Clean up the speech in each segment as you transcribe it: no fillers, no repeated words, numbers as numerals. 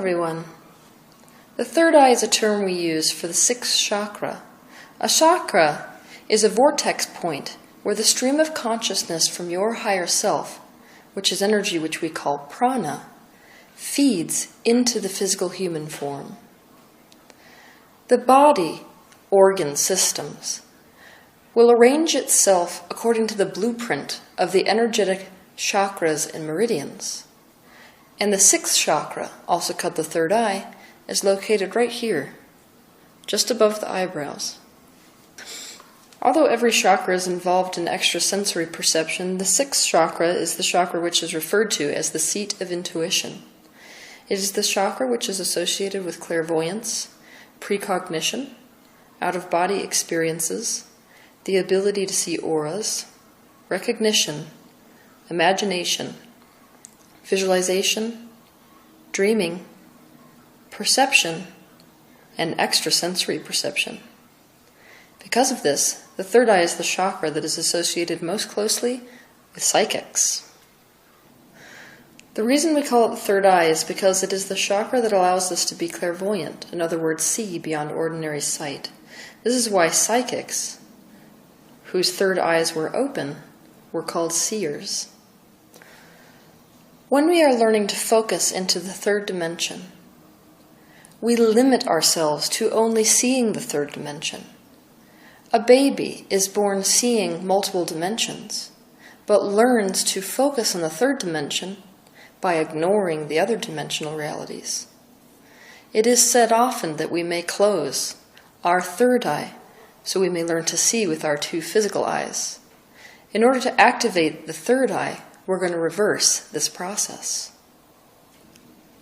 everyone. The third eye is a term we use for the sixth chakra. A chakra is a vortex point where the stream of consciousness from your higher self, which is energy which we call prana, feeds into the physical human form. The body, organ systems, will arrange itself according to the blueprint of the energetic chakras and meridians. And the sixth chakra, also called the third eye, is located right here, just above the eyebrows. Although every chakra is involved in extrasensory perception, the sixth chakra is the chakra which is referred to as the seat of intuition. It is the chakra which is associated with clairvoyance, precognition, out-of-body experiences, the ability to see auras, recognition, imagination, visualization, dreaming, perception, and extrasensory perception. Because of this, the third eye is the chakra that is associated most closely with psychics. The reason we call it the third eye is because it is the chakra that allows us to be clairvoyant, in other words, see beyond ordinary sight. This is why psychics, whose third eyes were open, were called seers. When we are learning to focus into the third dimension, we limit ourselves to only seeing the third dimension. A baby is born seeing multiple dimensions, but learns to focus on the third dimension by ignoring the other dimensional realities. It is said often that we may close our third eye so we may learn to see with our two physical eyes. In order to activate the third eye, we're going to reverse this process.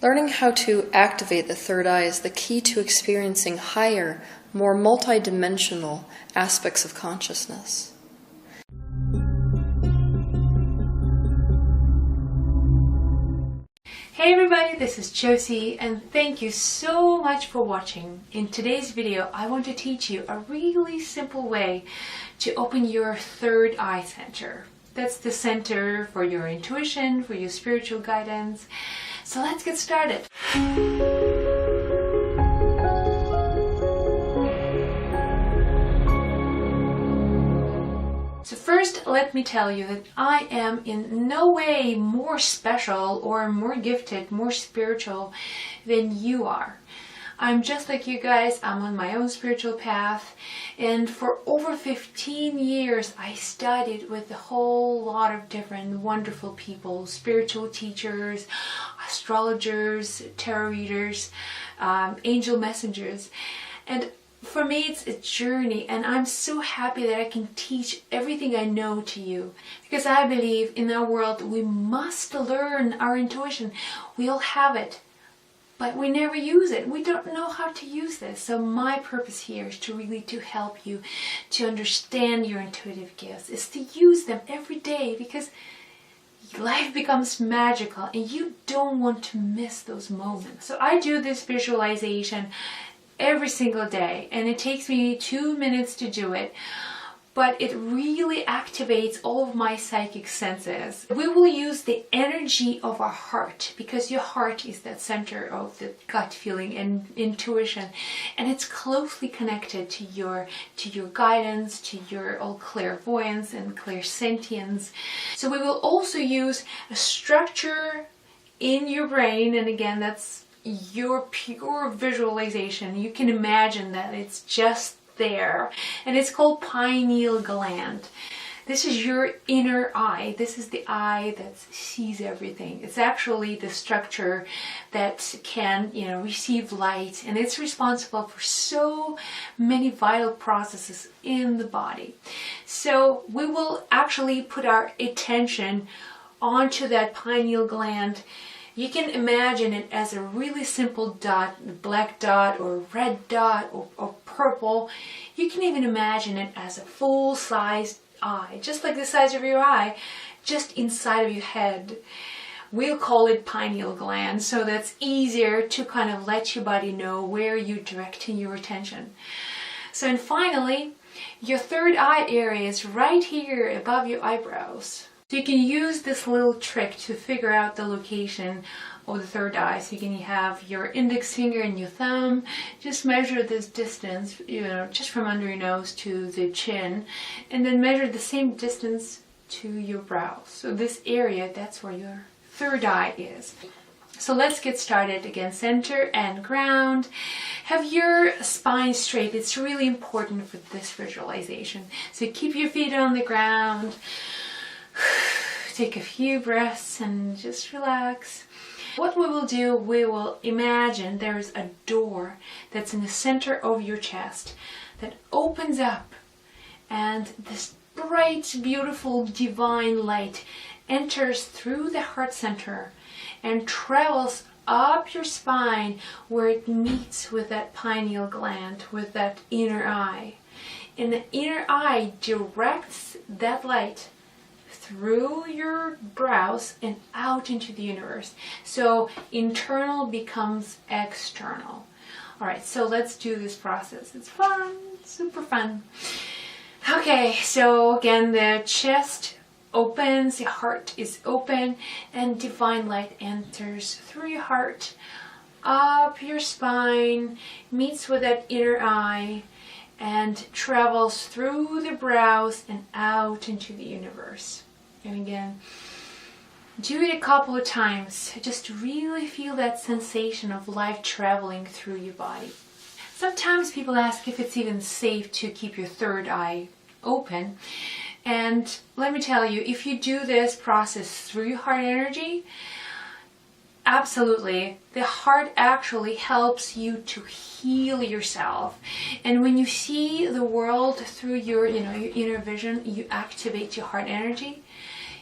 Learning how to activate the third eye is the key to experiencing higher, more multidimensional aspects of consciousness. Hey everybody, this is Josie and thank you so much for watching. In today's video, I want to teach you a really simple way to open your third eye center. That's the center for your intuition, for your spiritual guidance. So let's get started. So first, let me tell you that I am in no way more special or more gifted, more spiritual than you are. I'm just like you guys. I'm on my own spiritual path, and for over 15 years I studied with a whole lot of different wonderful people, spiritual teachers, astrologers, tarot readers, angel messengers, and for me, it's a journey, and I'm so happy that I can teach everything I know to you, because I believe in our world we must learn our intuition. We all have it, but we never use it. We don't know how to use this. So my purpose here is to help you to understand your intuitive gifts, is to use them every day, because life becomes magical and you don't want to miss those moments. So I do this visualization every single day, and it takes me 2 minutes to do it, but it really activates all of my psychic senses. We will use the energy of our heart, because your heart is that center of the gut feeling and intuition, and it's closely connected to your guidance, to your all clairvoyance and clairsentience. So we will also use a structure in your brain, and again, that's your pure visualization. You can imagine that it's just there, and it's called pineal gland. This is your inner eye. This is the eye that sees everything. It's actually the structure that can, receive light, and it's responsible for so many vital processes in the body. So we will actually put our attention onto that pineal gland. You can imagine it as a really simple dot, black dot or red dot or purple. You can even imagine it as a full-sized eye, just like the size of your eye, just inside of your head. We'll call it pineal gland, so that's easier to kind of let your body know where you're directing your attention. So, and finally, your third eye area is right here above your eyebrows. So you can use this little trick to figure out the location of the third eye. So you can have your index finger and your thumb, just measure this distance, just from under your nose to the chin, and then measure the same distance to your brows. So this area, that's where your third eye is. So let's get started. Again, center and ground. Have your spine straight. It's really important for this visualization. So keep your feet on the ground. Take a few breaths and just relax. What we will do, we will imagine there is a door that's in the center of your chest that opens up, and this bright, beautiful, divine light enters through the heart center and travels up your spine where it meets with that pineal gland, with that inner eye. And the inner eye directs that light through your brows and out into the universe. So internal becomes external. All right, so let's do this process. It's fun, super fun. Okay, so again, the chest opens, the heart is open, and divine light enters through your heart, up your spine, meets with that inner eye, and travels through the brows and out into the universe. And again, do it a couple of times just to really feel that sensation of life traveling through your body. Sometimes people ask if it's even safe to keep your third eye open. And let me tell you, if you do this process through your heart energy, absolutely, the heart actually helps you to heal yourself. And when you see the world through your inner vision, you activate your heart energy.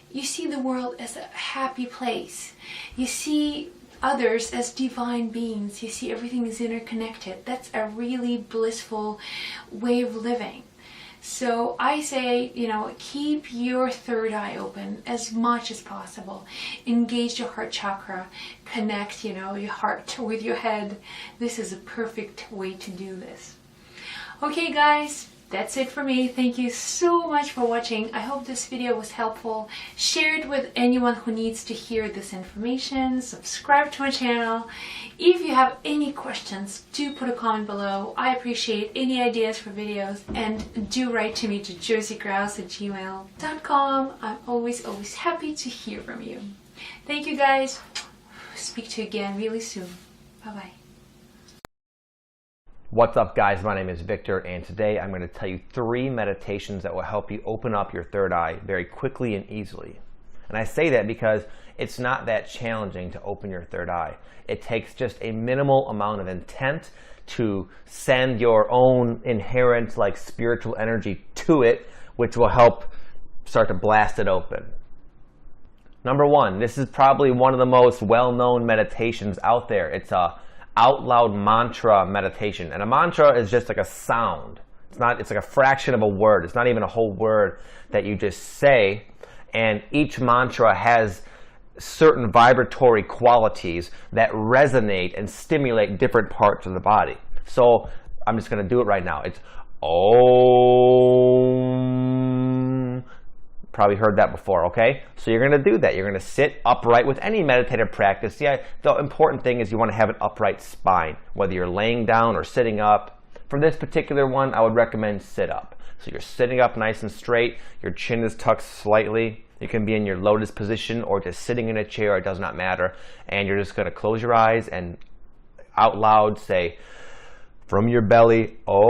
You see the world as a happy place. You see others as divine beings. You see everything is interconnected. That's a really blissful way of living. So I say, keep your third eye open as much as possible. Engage your heart chakra. Connect, your heart with your head. This is a perfect way to do this. Okay, guys. That's it for me. Thank you so much for watching. I hope this video was helpful. Share it with anyone who needs to hear this information. Subscribe to my channel. If you have any questions, do put a comment below. I appreciate any ideas for videos, and do write to me to jerseygrouse@gmail.com. I'm always happy to hear from you. Thank you, guys. Speak to you again really soon. Bye-bye. What's up, guys? My name is Victor, and today I'm going to tell you 3 meditations that will help you open up your third eye very quickly and easily. And I say that because it's not that challenging to open your third eye. It takes just a minimal amount of intent to send your own inherent spiritual energy to it, which will help start to blast it open. Number 1, this is probably one of the most well-known meditations out there. It's a out loud mantra meditation. And a mantra is just like a sound. It's like a fraction of a word. It's not even a whole word that you just say. And each mantra has certain vibratory qualities that resonate and stimulate different parts of the body. So I'm just going to do it right now. It's Om. Probably heard that before, okay? So you're going to do that. You're going to sit upright with any meditative practice. Yeah, the important thing is you want to have an upright spine, whether you're laying down or sitting up. For this particular one, I would recommend sit up. So you're sitting up nice and straight. Your chin is tucked slightly. You can be in your lotus position or just sitting in a chair. It does not matter. And you're just going to close your eyes and out loud say, from your belly, Om.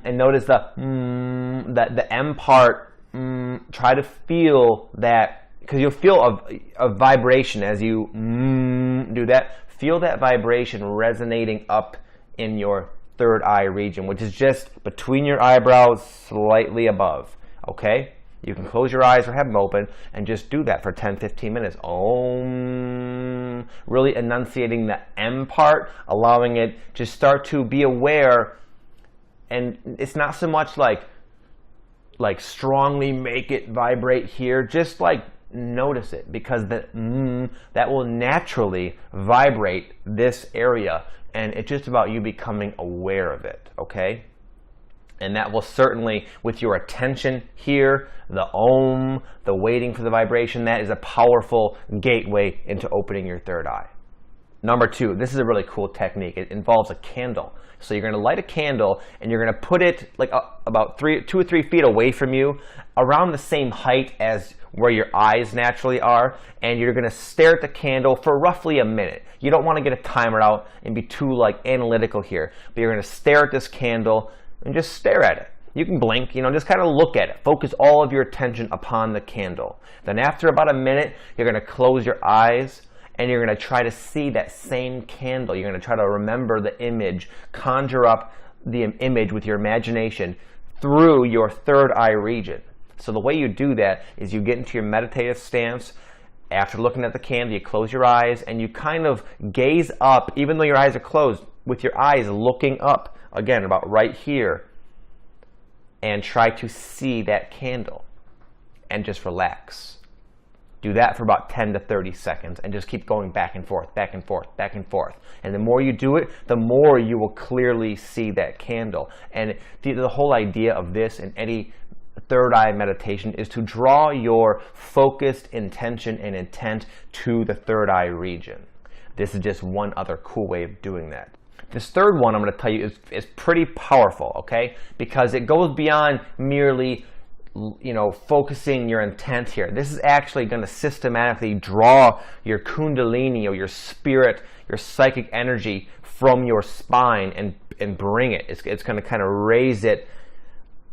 And notice the M part. Try to feel that, because you'll feel a vibration as you do that. Feel that vibration resonating up in your third eye region, which is just between your eyebrows, slightly above. Okay? You can close your eyes or have them open and just do that for 10-15 minutes. Om. Really enunciating the M part, allowing it to start to be aware. And it's not so much like strongly make it vibrate here. Just notice it, because that will naturally vibrate this area, and it's just about you becoming aware of it. Okay? And that will certainly, with your attention here, the om, the waiting for the vibration, that is a powerful gateway into opening your third eye. Number 2, this is a really cool technique. It involves a candle. So you're going to light a candle and you're going to put it like about 2 or 3 feet away from you, around the same height as where your eyes naturally are, and you're going to stare at the candle for roughly a minute. You don't want to get a timer out and be too analytical here, but you're going to stare at this candle and just stare at it. You can blink, just kind of look at it. Focus all of your attention upon the candle. Then after about a minute, you're going to close your eyes and you're going to try to see that same candle. You're going to try to remember the image, conjure up the image with your imagination through your third eye region. So the way you do that is you get into your meditative stance. After looking at the candle, you close your eyes and you kind of gaze up, even though your eyes are closed, with your eyes looking up, again, about right here, and try to see that candle and just relax. Do that for about 10 to 30 seconds and just keep going back and forth, back and forth, back and forth. And the more you do it, the more you will clearly see that candle. And the whole idea of this in any third eye meditation is to draw your focused intention and intent to the third eye region. This is just one other cool way of doing that. This third one I'm going to tell you is pretty powerful, okay? Because it goes beyond merely focusing your intent here. This is actually going to systematically draw your kundalini, or your spirit, your psychic energy from your spine and bring it. It's going to kind of raise it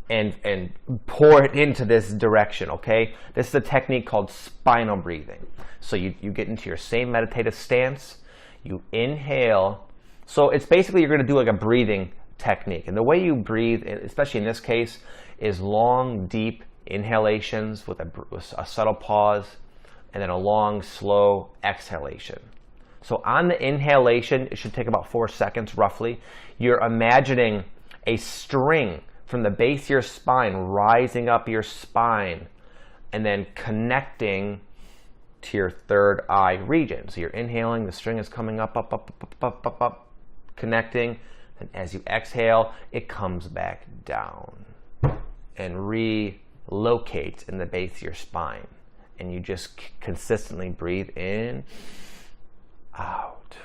and pour it into this direction, okay? This is a technique called spinal breathing. So you get into your same meditative stance, you inhale. So it's basically you're going to do like a breathing technique. And the way you breathe, especially in this case, is long, deep inhalations with a subtle pause, and then a long, slow exhalation. So on the inhalation, it should take about 4 seconds roughly. You're imagining a string from the base of your spine rising up your spine and then connecting to your third eye region. So you're inhaling, the string is coming up, connecting, and as you exhale, it comes back down and relocates in the base of your spine. And you just consistently breathe in, out.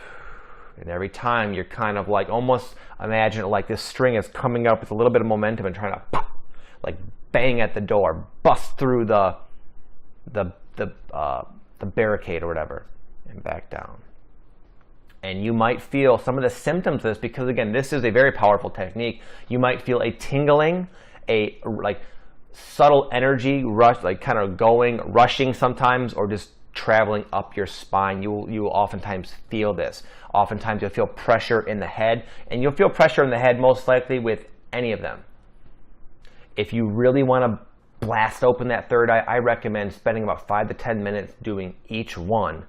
And every time you're kind of almost imagine it like this string is coming up with a little bit of momentum and trying to pop, bang at the door, bust through the barricade or whatever, and back down. And you might feel some of the symptoms of this, because again, this is a very powerful technique. You might feel a tingling, a subtle energy rush, kind of rushing sometimes, or just traveling up your spine. You will oftentimes feel this. Oftentimes you'll feel pressure in the head, and you'll feel pressure in the head most likely with any of them. If you really want to blast open that third eye, I recommend spending about 5 to 10 minutes doing each one,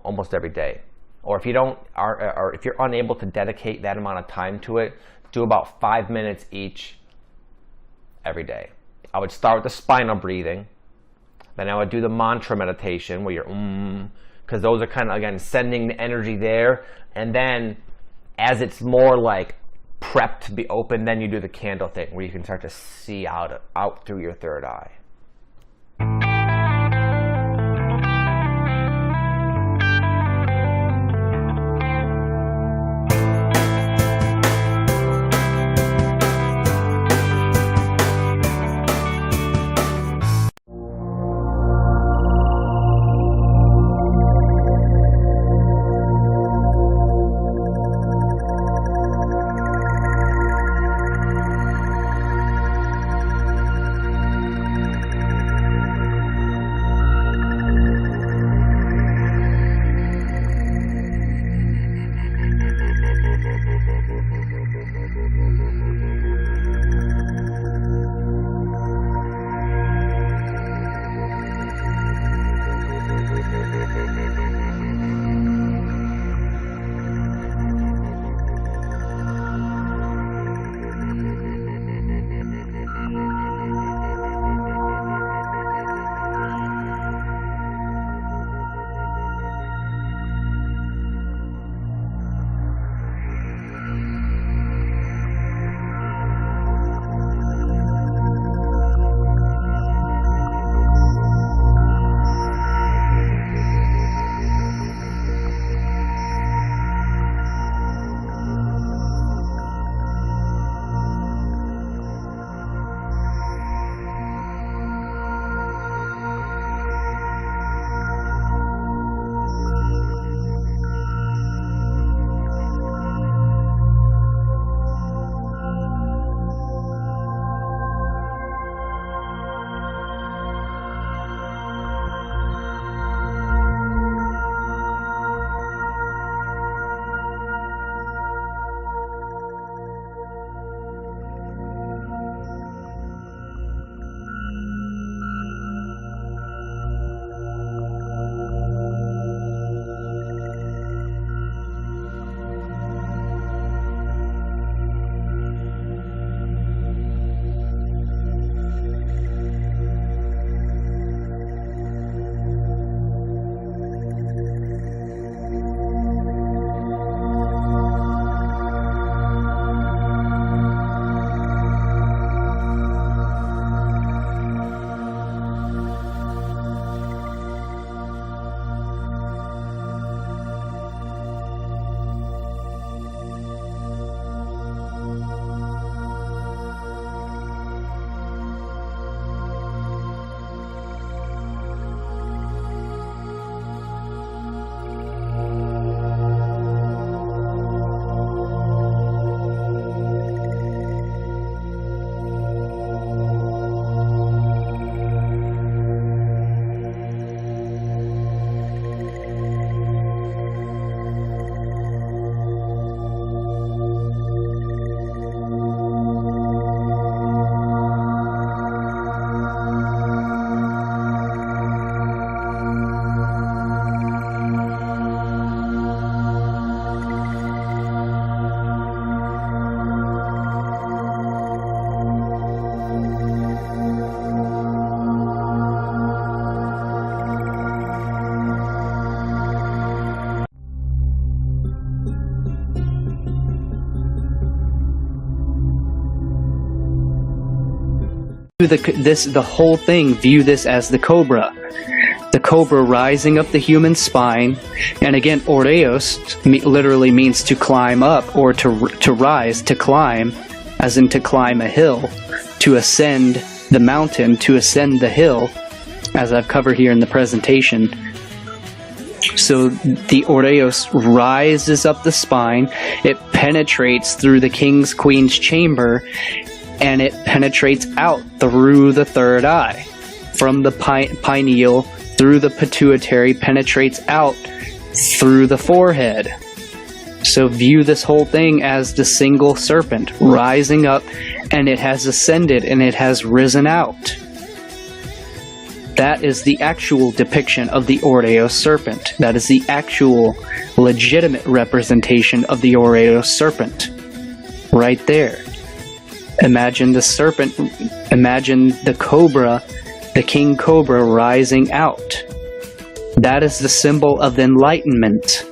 almost every day. Or if if you're unable to dedicate that amount of time to it, do about 5 minutes each every day. I would start with the spinal breathing. Then I would do the mantra meditation where you're because those are kind of, again, sending the energy there. And then as it's more prepped to be open, then you do the candle thing where you can start to see out through your third eye. The whole thing, view this as the cobra. The cobra rising up the human spine. And again, oreos literally means to climb up, or to rise, to climb, as in to climb a hill, to ascend the mountain, to ascend the hill, as I've covered here in the presentation. So the oreos rises up the spine, it penetrates through the king's queen's chamber, and it penetrates out through the third eye. From the pineal through the pituitary, penetrates out through the forehead. So view this whole thing as the single serpent rising up, and it has ascended and it has risen out. That is the actual depiction of the Oreos serpent. That is the actual legitimate representation of the Oreos serpent. Right there. Imagine the serpent, imagine the cobra, the king cobra rising out. That is the symbol of enlightenment.